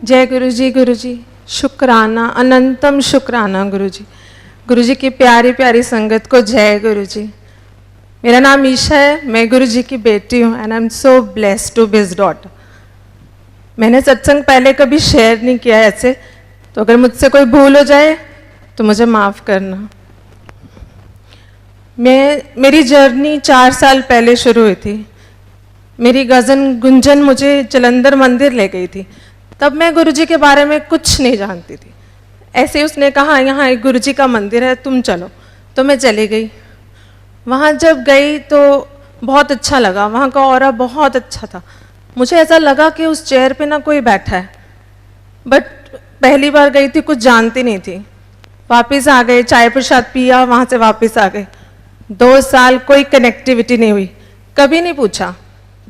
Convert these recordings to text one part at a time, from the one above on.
जय गुरु जी शुक्राना, अनंतम शुक्राना गुरु जी की प्यारी प्यारी संगत को जय गुरु जी। मेरा नाम ईशा है, मैं गुरु जी की बेटी हूँ and I am so blessed to be his daughter. मैंने सत्संग पहले कभी शेयर नहीं किया ऐसे, तो अगर मुझसे कोई भूल हो जाए तो मुझे माफ़ करना। मेरी जर्नी 4 साल पहले शुरू हुई थी। मेरी कज़न गुंजन मुझे जलंधर मंदिर ले गई थी। तब मैं गुरुजी के बारे में कुछ नहीं जानती थी। ऐसे ही उसने कहा यहाँ एक गुरुजी का मंदिर है, तुम चलो। तो मैं चली गई। वहाँ जब गई तो बहुत अच्छा लगा, वहाँ का ऑरा बहुत अच्छा था। मुझे ऐसा लगा कि उस चेयर पे ना कोई बैठा है, बट पहली बार गई थी, कुछ जानती नहीं थी। वापस आ गए, चाय प्रसाद पिया, वहाँ से वापस आ गए। 2 साल कोई कनेक्टिविटी नहीं हुई, कभी नहीं पूछा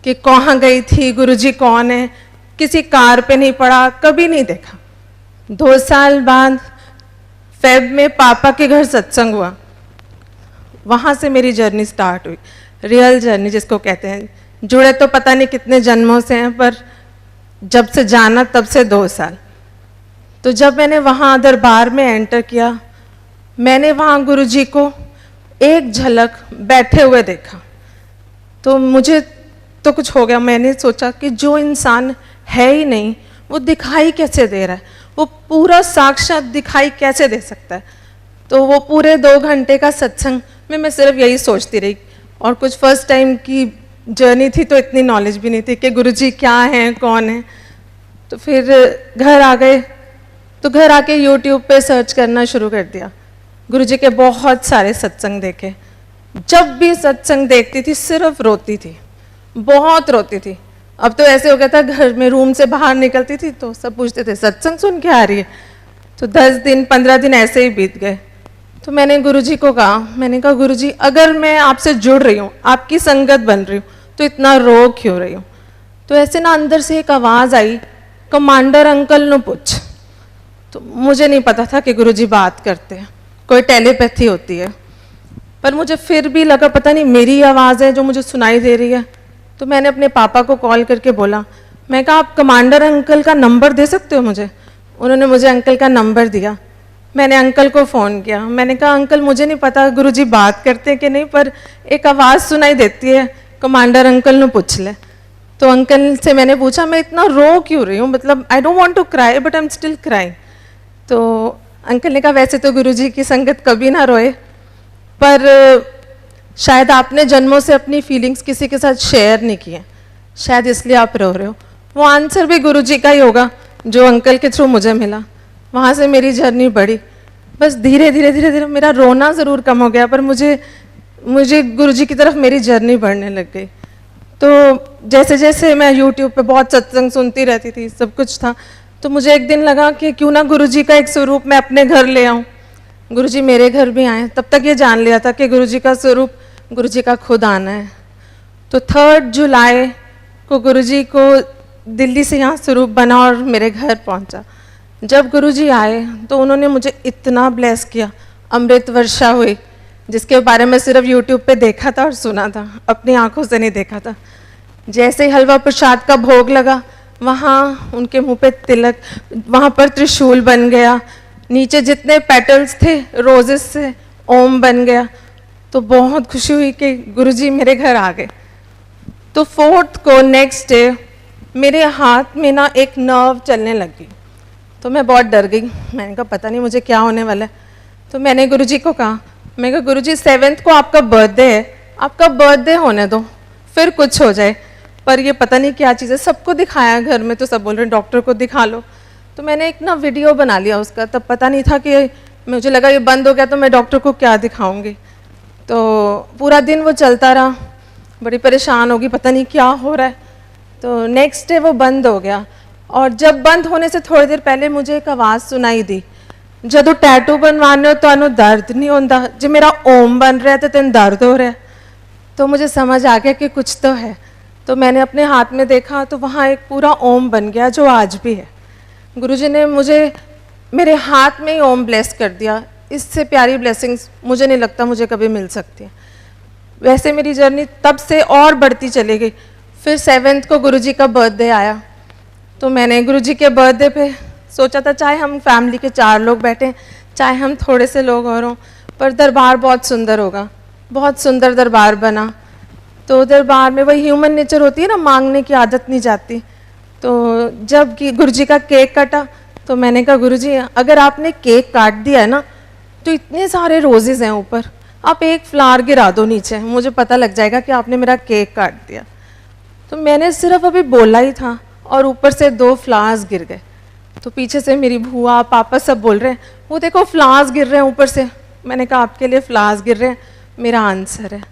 कि कहाँ गई थी, गुरुजी कौन है, किसी कार पे नहीं पड़ा, कभी नहीं देखा। 2 साल बाद फेब में पापा के घर सत्संग हुआ, वहाँ से मेरी जर्नी स्टार्ट हुई, रियल जर्नी जिसको कहते हैं। जुड़े तो पता नहीं कितने जन्मों से हैं, पर जब से जाना तब से 2 साल। तो जब मैंने वहाँ दरबार में एंटर किया, मैंने वहाँ गुरुजी को एक झलक बैठे हुए देखा, तो मुझे तो कुछ हो गया। मैंने सोचा कि जो इंसान है ही नहीं वो दिखाई कैसे दे रहा है, वो पूरा साक्षात दिखाई कैसे दे सकता है। तो वो पूरे 2 घंटे का सत्संग में मैं सिर्फ यही सोचती रही। और कुछ फर्स्ट टाइम की जर्नी थी तो इतनी नॉलेज भी नहीं थी कि गुरुजी क्या हैं, कौन है। तो फिर घर आ गए, तो घर आके यूट्यूब पे सर्च करना शुरू कर दिया। गुरुजी के बहुत सारे सत्संग देखे। जब भी सत्संग देखती थी सिर्फ रोती थी, बहुत रोती थी। अब तो ऐसे हो गया था, घर में रूम से बाहर निकलती थी तो सब पूछते थे सत्संग सुन के आ रही है। तो 10 दिन 15 दिन ऐसे ही बीत गए। तो मैंने गुरुजी को कहा, मैंने कहा गुरुजी अगर मैं आपसे जुड़ रही हूँ, आपकी संगत बन रही हूँ, तो इतना रो क्यों रही हूँ। तो ऐसे ना अंदर से एक आवाज़ आई, कमांडर अंकल ने पूछ। तो मुझे नहीं पता था कि गुरुजी बात करते हैं, कोई टेलीपैथी होती है, पर मुझे फिर भी लगा पता नहीं मेरी आवाज़ है जो मुझे सुनाई दे रही है। तो मैंने अपने पापा को कॉल करके बोला, मैं कहा आप कमांडर अंकल का नंबर दे सकते हो मुझे। उन्होंने मुझे अंकल का नंबर दिया। मैंने अंकल को फ़ोन किया, मैंने कहा अंकल मुझे नहीं पता गुरुजी बात करते हैं कि नहीं, पर एक आवाज़ सुनाई देती है, कमांडर अंकल ने पूछ ले। तो अंकल से मैंने पूछा मैं इतना रो क्यों रही हूँ, मतलब I don't want to cry but I am still crying. तो अंकल ने कहा वैसे तो गुरुजी की संगत कभी ना रोए, पर शायद आपने जन्मों से अपनी फीलिंग्स किसी के साथ शेयर नहीं किए, शायद इसलिए आप रो रहे हो। वो आंसर भी गुरुजी का ही होगा जो अंकल के थ्रू मुझे मिला। वहाँ से मेरी जर्नी बढ़ी। बस धीरे धीरे धीरे धीरे मेरा रोना ज़रूर कम हो गया, पर मुझे गुरुजी की तरफ मेरी जर्नी बढ़ने लग गई। तो जैसे जैसे मैं यूट्यूब पे बहुत सत्संग सुनती रहती थी, सब कुछ था, तो मुझे एक दिन लगा कि क्यों ना गुरुजी का एक स्वरूप मैं अपने घर ले आऊँ। गुरुजी मेरे घर भी आए। तब तक ये जान लिया था कि गुरुजी का स्वरूप गुरुजी का खुद आना है। तो 3 जुलाई को गुरुजी को दिल्ली से यहाँ स्वरूप बना और मेरे घर पहुँचा। जब गुरुजी आए तो उन्होंने मुझे इतना ब्लेस किया, अमृत वर्षा हुई, जिसके बारे में सिर्फ यूट्यूब पे देखा था और सुना था, अपनी आंखों से नहीं देखा था। जैसे ही हलवा प्रसाद का भोग लगा, वहाँ उनके मुंह पे तिलक, वहाँ पर त्रिशूल बन गया, नीचे जितने पेटल्स थे रोजेस से ओम बन गया। तो बहुत खुशी हुई कि गुरुजी मेरे घर आ गए। तो 4th को नेक्स्ट डे मेरे हाथ में ना एक नर्व चलने लगी, तो मैं बहुत डर गई। मैंने कहा पता नहीं मुझे क्या होने वाला है। तो मैंने गुरुजी को कहा, मैं कहा गुरुजी 7th को आपका बर्थडे है, आपका बर्थडे होने दो, फिर कुछ हो जाए। पर ये पता नहीं क्या चीज़ है, सबको दिखाया घर में तो सब बोल रहे हैं डॉक्टर को दिखा लो। तो मैंने एक ना वीडियो बना लिया उसका, तब पता नहीं था कि मुझे लगा ये बंद हो गया तो मैं डॉक्टर को क्या दिखाऊंगी। तो पूरा दिन वो चलता रहा, बड़ी परेशान होगी पता नहीं क्या हो रहा है। तो नेक्स्ट डे वो बंद हो गया, और जब बंद होने से थोड़ी देर पहले मुझे एक आवाज़ सुनाई दी, जदों टैटू बनवाने हो तो दर्द नहीं होता, जो मेरा ओम बन रहा है तो तेन दर्द हो रहा है। तो मुझे समझ आ गया कि कुछ तो है। तो मैंने अपने हाथ में देखा तो वहाँ एक पूरा ओम बन गया जो आज भी है। गुरुजी ने मुझे मेरे हाथ में ही ओम ब्लेस कर दिया। इससे प्यारी ब्लेसिंग्स मुझे नहीं लगता मुझे कभी मिल सकती है। वैसे मेरी जर्नी तब से और बढ़ती चली गई। फिर 7th को गुरुजी का बर्थडे आया, तो मैंने गुरुजी के बर्थडे पे सोचा था चाहे हम फैमिली के 4 लोग बैठें, चाहे हम थोड़े से लोग और हों, पर दरबार बहुत सुंदर होगा। बहुत सुंदर दरबार बना। तो दरबार में वही ह्यूमन नेचर होती है ना, मांगने की आदत नहीं जाती। तो जब गुरुजी का केक कटा तो मैंने कहा गुरुजी अगर आपने केक काट दिया है ना तो इतने सारे रोजेज़ हैं ऊपर, आप एक फ्लावर गिरा दो नीचे, मुझे पता लग जाएगा कि आपने मेरा केक काट दिया। तो मैंने सिर्फ अभी बोला ही था और ऊपर से 2 फ्लावर्स गिर गए। तो पीछे से मेरी बुआ पापा सब बोल रहे हैं वो देखो फ्लावर्स गिर रहे हैं ऊपर से। मैंने कहा आपके लिए फ्लावर्स गिर रहे हैं, मेरा आंसर है।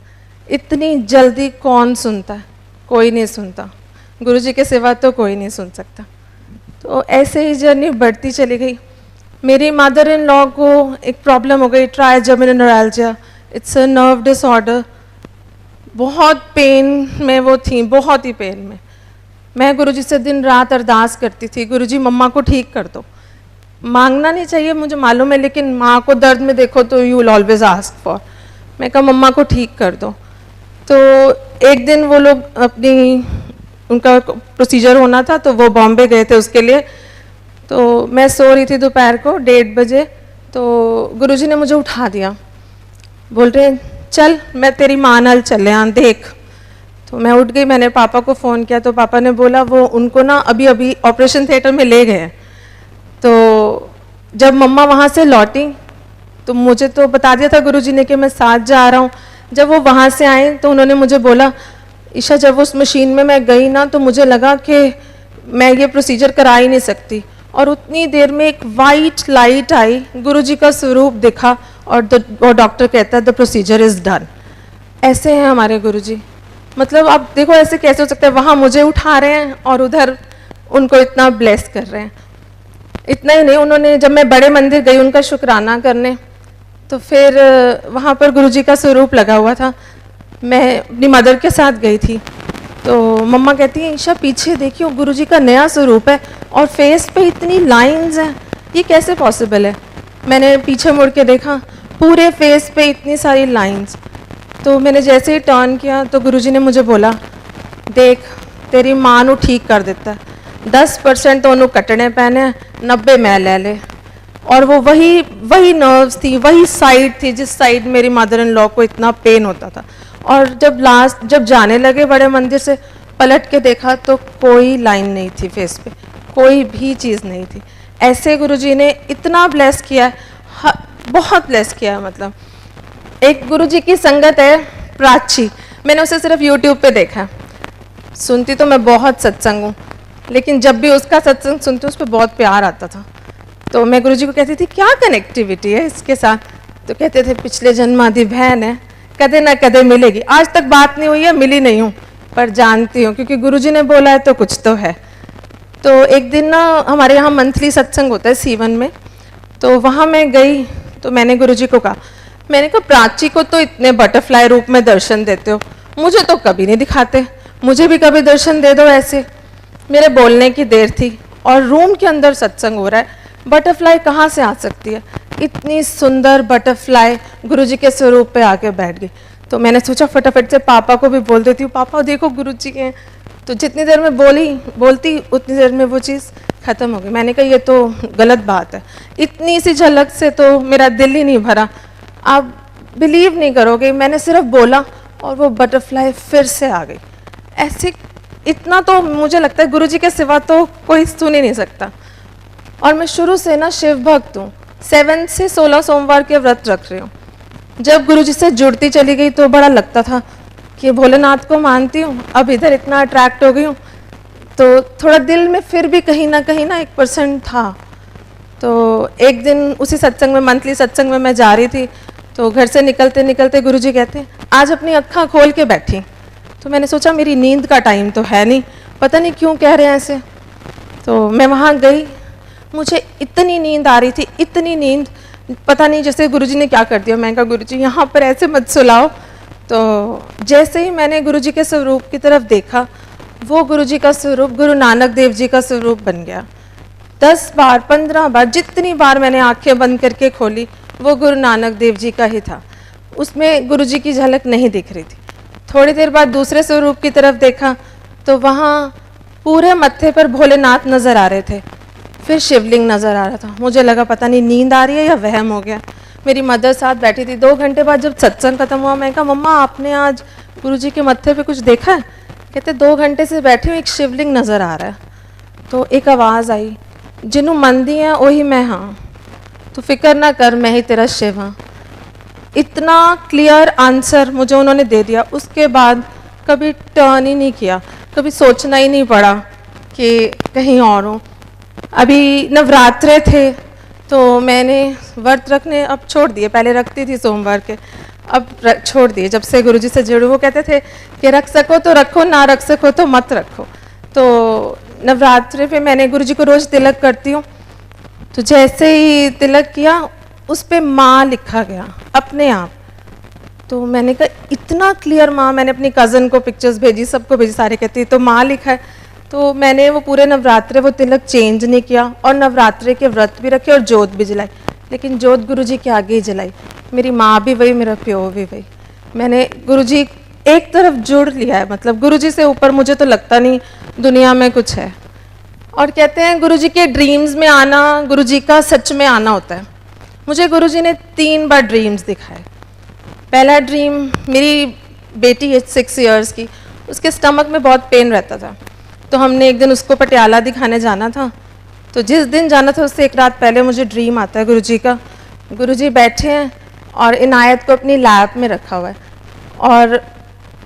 इतनी जल्दी कौन सुनता है? कोई नहीं सुनता, गुरुजी के सिवा तो कोई नहीं सुन सकता। तो ऐसे ही जर्नी बढ़ती चली गई। मेरी मदर इन लॉ को एक प्रॉब्लम हो गई, trigeminal neuralgia, it's a nerve disorder. बहुत पेन में वो थी, बहुत ही पेन में। मैं गुरुजी से दिन रात अरदास करती थी, गुरुजी मम्मा को ठीक कर दो। मांगना नहीं चाहिए मुझे मालूम है, लेकिन माँ को दर्द में देखो तो you will always ask for. मैं कहा मम्मा को ठीक कर दो। तो एक दिन वो लोग उनका प्रोसीजर होना था तो वो बॉम्बे गए थे उसके लिए। तो मैं सो रही थी दोपहर को 1:30 बजे, तो गुरुजी ने मुझे उठा दिया, बोल रहे चल मैं तेरी माँ नाल चले आ देख। तो मैं उठ गई, मैंने पापा को फ़ोन किया तो पापा ने बोला वो उनको ना अभी अभी ऑपरेशन थिएटर में ले गए। तो जब मम्मा वहाँ से लौटी तो मुझे तो बता दिया था गुरुजी ने कि मैं साथ जा रहा हूँ। जब वो वहाँ से आए तो उन्होंने मुझे बोला ईशा जब उस मशीन में मैं गई ना तो मुझे लगा कि मैं ये प्रोसीजर करा ही नहीं सकती। और उतनी देर में एक वाइट लाइट आई, गुरुजी का स्वरूप दिखा और डॉक्टर कहता है द प्रोसीजर इज़ डन। ऐसे हैं हमारे गुरुजी। मतलब आप देखो ऐसे कैसे हो सकता है, वहाँ मुझे उठा रहे हैं और उधर उनको इतना ब्लेस कर रहे हैं। इतना ही नहीं, उन्होंने जब मैं बड़े मंदिर गई उनका शुक्राना करने तो फिर वहाँ पर गुरुजी का स्वरूप लगा हुआ था। मैं अपनी मदर के साथ गई थी तो मम्मा कहती है ईशा पीछे देखियो गुरुजी का नया स्वरूप है और फेस पे इतनी लाइंस हैं, ये कैसे पॉसिबल है? मैंने पीछे मुड़ के देखा, पूरे फेस पे इतनी सारी लाइंस। तो मैंने जैसे ही टर्न किया तो गुरुजी ने मुझे बोला देख तेरी माँ नू ठीक कर देता है, 10% तो उन्होंने कटने पैने, 90 मैं ले ले। और वो वही नर्व्स थी, वही साइड थी जिस साइड मेरी मदर इन लॉ को इतना पेन होता था। और जब जाने लगे बड़े मंदिर से पलट के देखा तो कोई लाइन नहीं थी फेस पे, कोई भी चीज़ नहीं थी। ऐसे गुरुजी ने इतना ब्लेस किया है, बहुत ब्लेस किया है। मतलब एक गुरुजी की संगत है प्राची, मैंने उसे सिर्फ यूट्यूब पे देखा। सुनती तो मैं बहुत सत्संग हूँ, लेकिन जब भी उसका सत्संग सुनती उस पर बहुत प्यार आता था। तो मैं गुरुजी को कहती थी क्या कनेक्टिविटी है इसके साथ? तो कहते थे पिछले जन्म आदि बहन है, कदे ना कदे मिलेगी। आज तक बात नहीं हुई है, मिली नहीं हूँ, पर जानती हूँ क्योंकि गुरुजी ने बोला है तो कुछ तो है। तो एक दिन ना हमारे यहाँ मंथली सत्संग होता है सीवन में, तो वहाँ मैं गई तो मैंने गुरुजी को कहा, मैंने कहा प्राची को तो इतने बटरफ्लाई रूप में दर्शन देते हो, मुझे तो कभी नहीं दिखाते, मुझे भी कभी दर्शन दे दो ऐसे। मेरे बोलने की देर थी और रूम के अंदर सत्संग हो रहा है, बटरफ्लाई कहाँ से आ सकती है? इतनी सुंदर बटरफ्लाई गुरुजी के स्वरूप पे आके बैठ गई। तो मैंने सोचा फटाफट से पापा को भी बोल देती हूँ, पापा देखो गुरुजी के। तो जितनी देर में बोलती उतनी देर में वो चीज़ ख़त्म हो गई। मैंने कहा ये तो गलत बात है, इतनी सी झलक से तो मेरा दिल ही नहीं भरा। आप बिलीव नहीं करोगे, मैंने सिर्फ बोला और वो बटरफ्लाई फिर से आ गई। ऐसे इतना तो मुझे लगता है गुरुजी के सिवा तो कोई सुन ही नहीं सकता। और मैं शुरू से ना शिव भक्त हूँ, 7 से 16 सोमवार के व्रत रख रही हूँ। जब गुरुजी से जुड़ती चली गई तो बड़ा लगता था कि भोलेनाथ को मानती हूँ, अब इधर इतना अट्रैक्ट हो गई हूँ, तो थोड़ा दिल में फिर भी कहीं ना 1% था। तो एक दिन उसी सत्संग में, मंथली सत्संग में मैं जा रही थी, तो घर से निकलते निकलते गुरुजी कहते हैं आज अपनी अक्खा खोल के बैठी। तो मैंने सोचा मेरी नींद का टाइम तो है नहीं, पता नहीं क्यों कह रहे हैं ऐसे। तो मैं वहाँ गई, मुझे इतनी नींद आ रही थी, इतनी नींद, पता नहीं जैसे गुरुजी ने क्या कर दिया। मैं कहा गुरुजी यहाँ पर ऐसे मत सुलाओ। तो जैसे ही मैंने गुरुजी के स्वरूप की तरफ देखा, वो गुरुजी का स्वरूप गुरु नानक देव जी का स्वरूप बन गया। 10 बार 15 बार जितनी बार मैंने आंखें बंद करके खोली वो गुरु नानक देव जी का ही था, उसमें गुरुजी की झलक नहीं दिख रही थी। थोड़ी देर बाद दूसरे स्वरूप की तरफ देखा तो वहाँ पूरे मत्थे पर भोलेनाथ नज़र आ रहे थे, फिर शिवलिंग नज़र आ रहा था। मुझे लगा पता नहीं नींद आ रही है या वहम हो गया। मेरी मदर साथ बैठी थी। 2 घंटे बाद जब सत्संग खत्म हुआ, मैं कहा मम्मा आपने आज गुरुजी के मत्थे पे कुछ देखा है? कहते 2 घंटे से बैठी हूँ, एक शिवलिंग नज़र आ रहा है। तो एक आवाज़ आई, जिन्हों मंदी है वही मैं हाँ, तो फिक्र ना कर मैं ही तेरा शिव हाँ। इतना क्लियर आंसर मुझे उन्होंने दे दिया। उसके बाद कभी टर्न ही नहीं किया, कभी सोचना ही नहीं पड़ा कि कहीं और हो। अभी नवरात्रे थे तो मैंने व्रत रखने अब छोड़ दिए। पहले रखती थी सोमवार के, अब छोड़ दिए। जब से गुरुजी से जुड़े, वो कहते थे कि रख सको तो रखो, ना रख सको तो मत रखो। तो नवरात्रे पे मैंने गुरुजी को रोज़ तिलक करती हूँ। तो जैसे ही तिलक किया, उस पर माँ लिखा गया अपने आप। तो मैंने कहा इतना क्लियर माँ, मैंने अपनी कज़न को पिक्चर्स भेजी, सबको भेजी, सारे कहती तो माँ लिखा है। तो मैंने वो पूरे नवरात्रे वो तिलक चेंज नहीं किया और नवरात्रे के व्रत भी रखे और जोत भी जलाई, लेकिन जोत गुरुजी के आगे ही जलाई। मेरी माँ भी वही, मेरा प्यो भी वही। मैंने गुरुजी एक तरफ जुड़ लिया है, मतलब गुरुजी से ऊपर मुझे तो लगता नहीं दुनिया में कुछ है। और कहते हैं गुरुजी के ड्रीम्स में आना गुरुजी का सच में आना होता है। मुझे गुरुजी ने 3 बार ड्रीम्स दिखाए। पहला ड्रीम, मेरी बेटी है 6 इयर्स की, उसके स्टमक में बहुत पेन रहता था। तो हमने एक दिन उसको पटियाला दिखाने जाना था। तो जिस दिन जाना था उससे 1 रात पहले मुझे ड्रीम आता है गुरुजी का। गुरुजी बैठे हैं और इनायत को अपनी लैप में रखा हुआ है और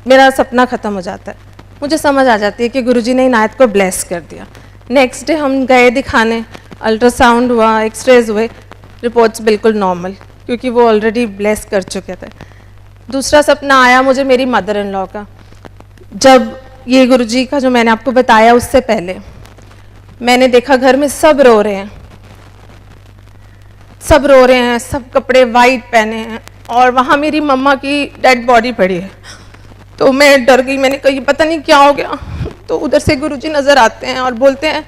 मेरा सपना ख़त्म हो जाता है। मुझे समझ आ जाती है कि गुरुजी ने इनायत को ब्लेस कर दिया। नेक्स्ट डे हम गए दिखाने, अल्ट्रासाउंड हुआ, एक्सरेज हुए, रिपोर्ट्स बिल्कुल नॉर्मल, क्योंकि वो ऑलरेडी ब्लेस कर चुके थे। दूसरा सपना आया मुझे मेरी मदर इन लॉ का। जब ये गुरुजी का जो मैंने आपको बताया, उससे पहले मैंने देखा घर में सब रो रहे हैं, सब रो रहे हैं, सब कपड़े वाइट पहने हैं और वहाँ मेरी मम्मा की डेड बॉडी पड़ी है। तो मैं डर गई, मैंने कहा पता नहीं क्या हो गया। तो उधर से गुरुजी नज़र आते हैं और बोलते हैं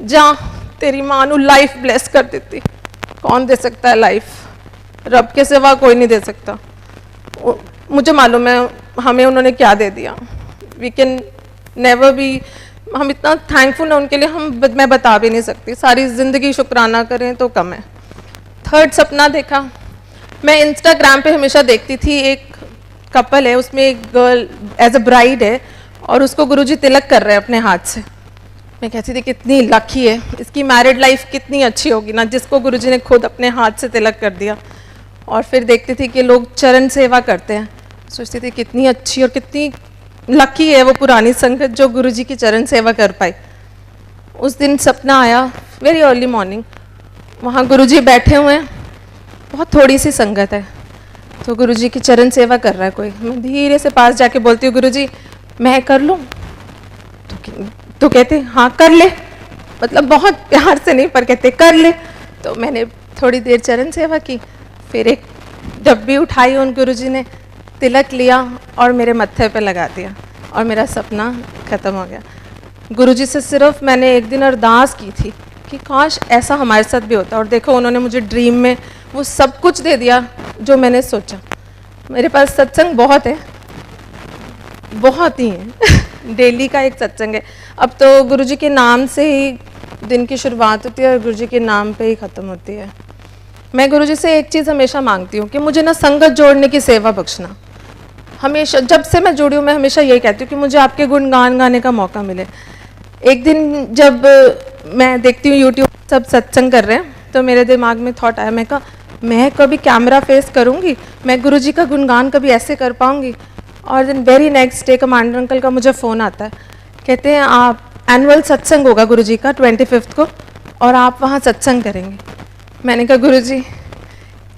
जा तेरी माँ नू लाइफ ब्लेस कर देती। कौन दे सकता है लाइफ? रब के सिवा कोई नहीं दे सकता। मुझे मालूम है हमें उन्होंने क्या दे दिया। वी कैन नेवर बी, हम इतना थैंकफुल हैं उनके लिए, मैं बता भी नहीं सकती। सारी ज़िंदगी शुक्राना करें तो कम है। थर्ड सपना देखा, मैं इंस्टाग्राम पे हमेशा देखती थी, एक कपल है, उसमें एक गर्ल एज अ ब्राइड है और उसको गुरुजी तिलक कर रहे हैं अपने हाथ से। मैं कहती थी कितनी लकी है, इसकी मैरिड लाइफ कितनी अच्छी होगी ना, जिसको गुरुजी ने खुद अपने हाथ से तिलक कर दिया। और फिर देखती थी कि लोग चरण सेवा करते हैं, सोचती थी कितनी अच्छी और कितनी लकी है वो पुरानी संगत जो गुरुजी की चरण सेवा कर पाई। उस दिन सपना आया वेरी अर्ली मॉर्निंग, वहाँ गुरुजी बैठे हुए हैं, बहुत थोड़ी सी संगत है, तो गुरुजी की चरण सेवा कर रहा है कोई। मैं धीरे से पास जाके बोलती हूँ गुरुजी मैं कर लूँ? तो कहते हाँ कर ले, मतलब बहुत प्यार से नहीं पर कहते कर ले। तो मैंने थोड़ी देर चरण सेवा की, फिर एक डब्बी उठाई, उन गुरुजी ने तिलक लिया और मेरे मत्थे पे लगा दिया और मेरा सपना ख़त्म हो गया। गुरुजी से सिर्फ मैंने एक दिन अरदास की थी कि काश ऐसा हमारे साथ भी होता, और देखो उन्होंने मुझे ड्रीम में वो सब कुछ दे दिया जो मैंने सोचा। मेरे पास सत्संग बहुत है, बहुत ही है डेली का एक सत्संग है। अब तो गुरुजी के नाम से ही दिन की शुरुआत होती है और गुरुजी के नाम पे ही ख़त्म होती है। मैं गुरुजी से एक चीज़ हमेशा मांगती हूँ कि मुझे ना संगत जोड़ने की सेवा बख्शना। हमेशा जब से मैं जुड़ी हूँ मैं हमेशा यही कहती हूँ कि मुझे आपके गुणगान गाने का मौका मिले। एक दिन जब मैं देखती हूँ यूट्यूब सब सत्संग कर रहे हैं, तो मेरे दिमाग में थॉट आया, मैं कहा मैं कभी कैमरा फेस करूँगी, मैं गुरुजी का गुणगान कभी ऐसे कर पाऊँगी। और दिन very next day commander uncle का मुझे फ़ोन आता है, कहते हैं आप एनुअल सत्संग होगा गुरुजी का 25 को और आप वहाँ सत्संग करेंगे। मैंने कहा गुरुजी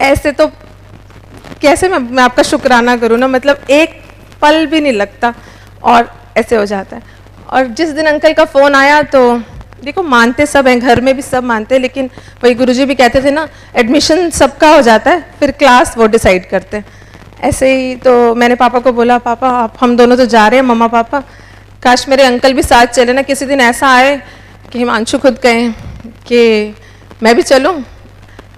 ऐसे तो कैसे मैं आपका शुक्राना करूँ ना, मतलब एक पल भी नहीं लगता और ऐसे हो जाता है। और जिस दिन अंकल का फ़ोन आया तो देखो मानते सब हैं, घर में भी सब मानते हैं, लेकिन वही गुरुजी भी कहते थे ना एडमिशन सबका हो जाता है, फिर क्लास वो डिसाइड करते हैं। ऐसे ही तो मैंने पापा को बोला पापा आप हम दोनों तो जा रहे हैं, मम्मा पापा काश मेरे अंकल भी साथ चले ना, किसी दिन ऐसा आए कि हिमांशु खुद कहें कि मैं भी चलूँ।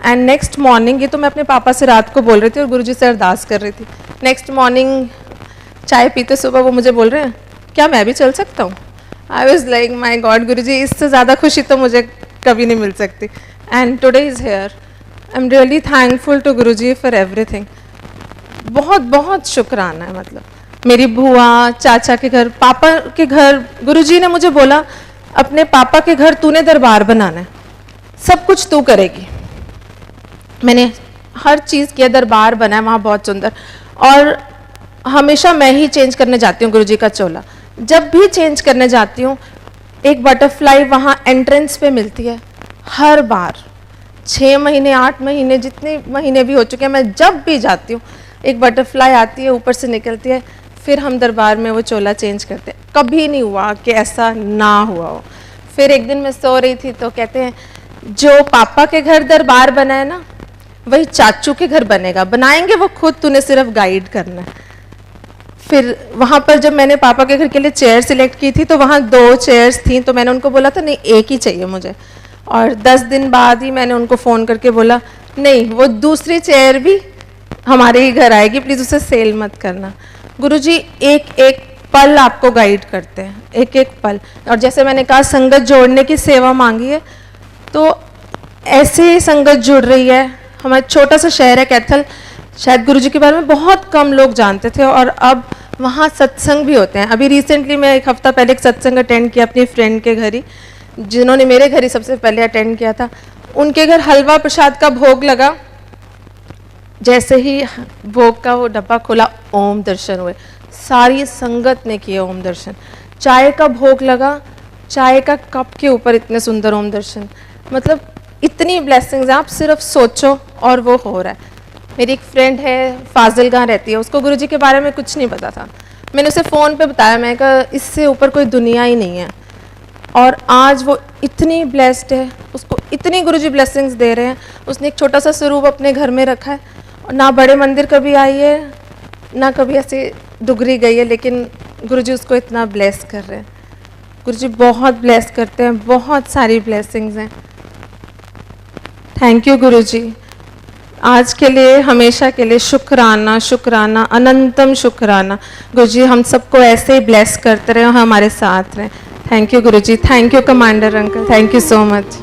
एंड नेक्स्ट मॉर्निंग, ये तो मैं अपने पापा से रात को बोल रही थी और गुरुजी से अरदास कर रही थी, नेक्स्ट मॉर्निंग चाय पीते सुबह वो मुझे बोल रहे हैं क्या मैं भी चल सकता हूँ? I was like my god Guruji, इससे ज़्यादा खुशी तो मुझे कभी नहीं मिल सकती. And today is here. I am really thankful to Guruji for everything. बहुत बहुत शुक्राना है. मतलब मेरी बुआ, चाचा के घर, पापा के घर, गुरुजी ने मुझे बोला अपने पापा के घर तूने दरबार बनाना है, सब कुछ तू करेगी. मैंने हर चीज़ किया, दरबार बना है वहाँ बहुत सुंदर. और हमेशा मैं ही चेंज करने जाती हूँ गुरुजी का चोला. जब भी चेंज करने जाती हूँ एक बटरफ्लाई वहाँ एंट्रेंस पे मिलती है. हर बार 6 महीने 8 महीने जितने महीने भी हो चुके हैं, मैं जब भी जाती हूँ एक बटरफ्लाई आती है, ऊपर से निकलती है, फिर हम दरबार में वो चोला चेंज करते हैं. कभी नहीं हुआ कि ऐसा ना हुआ हो. फिर एक दिन मैं सो रही थी तो कहते हैं जो पापा के घर दरबार बना है ना, वही चाचू के घर बनेगा, बनाएंगे वो खुद, तूने सिर्फ गाइड करना है. फिर वहाँ पर जब मैंने पापा के घर के लिए चेयर सिलेक्ट की थी तो वहाँ 2 चेयर्स थी, तो मैंने उनको बोला था नहीं एक ही चाहिए मुझे. और 10 दिन बाद ही मैंने उनको फ़ोन करके बोला नहीं वो दूसरी चेयर भी हमारे ही घर आएगी, प्लीज़ उसे सेल मत करना. गुरुजी एक एक पल आपको गाइड करते हैं, एक एक पल. और जैसे मैंने कहा संगत जोड़ने की सेवा मांगी है, तो ऐसे ही संगत जुड़ रही है. हमारा छोटा सा शहर है कैथल, शायद गुरुजी के बारे में बहुत कम लोग जानते थे, और अब वहाँ सत्संग भी होते हैं. अभी रिसेंटली मैं 1 हफ्ता पहले एक सत्संग अटेंड किया अपनी फ्रेंड के घर ही, जिन्होंने मेरे घर ही सबसे पहले अटेंड किया था. उनके घर हलवा प्रसाद का भोग लगा. जैसे ही भोग का वो डब्बा खोला, ओम दर्शन हुए. सारी संगत ने किए ओम दर्शन. चाय का भोग लगा, चाय का कप के ऊपर इतने सुंदर ओम दर्शन. मतलब इतनी ब्लेसिंग्स हैं, आप सिर्फ सोचो और वो हो रहा है. मेरी एक फ्रेंड है फाजिलगाह रहती है, उसको गुरुजी के बारे में कुछ नहीं पता था. मैंने उसे फ़ोन पे बताया, मैं कहा इससे ऊपर कोई दुनिया ही नहीं है. और आज वो इतनी ब्लेस्ड है, उसको इतनी गुरुजी ब्लेसिंग्स दे रहे हैं. उसने एक छोटा सा स्वरूप अपने घर में रखा है, और ना बड़े मंदिर कभी आई है, ना कभी ऐसे डुगरी गई है, लेकिन गुरुजी उसको इतना ब्लेस कर रहे हैं. गुरुजी बहुत ब्लेस करते हैं, बहुत सारी ब्लेसिंग्स हैं. थैंक यू गुरुजी. आज के लिए, हमेशा के लिए शुक्राना, शुक्राना, अनंतम शुक्राना. गुरुजी हम सबको ऐसे ही ब्लेस करते रहे और हमारे साथ रहें. Thank you Guruji. Thank you commander uncle. Thank you so much.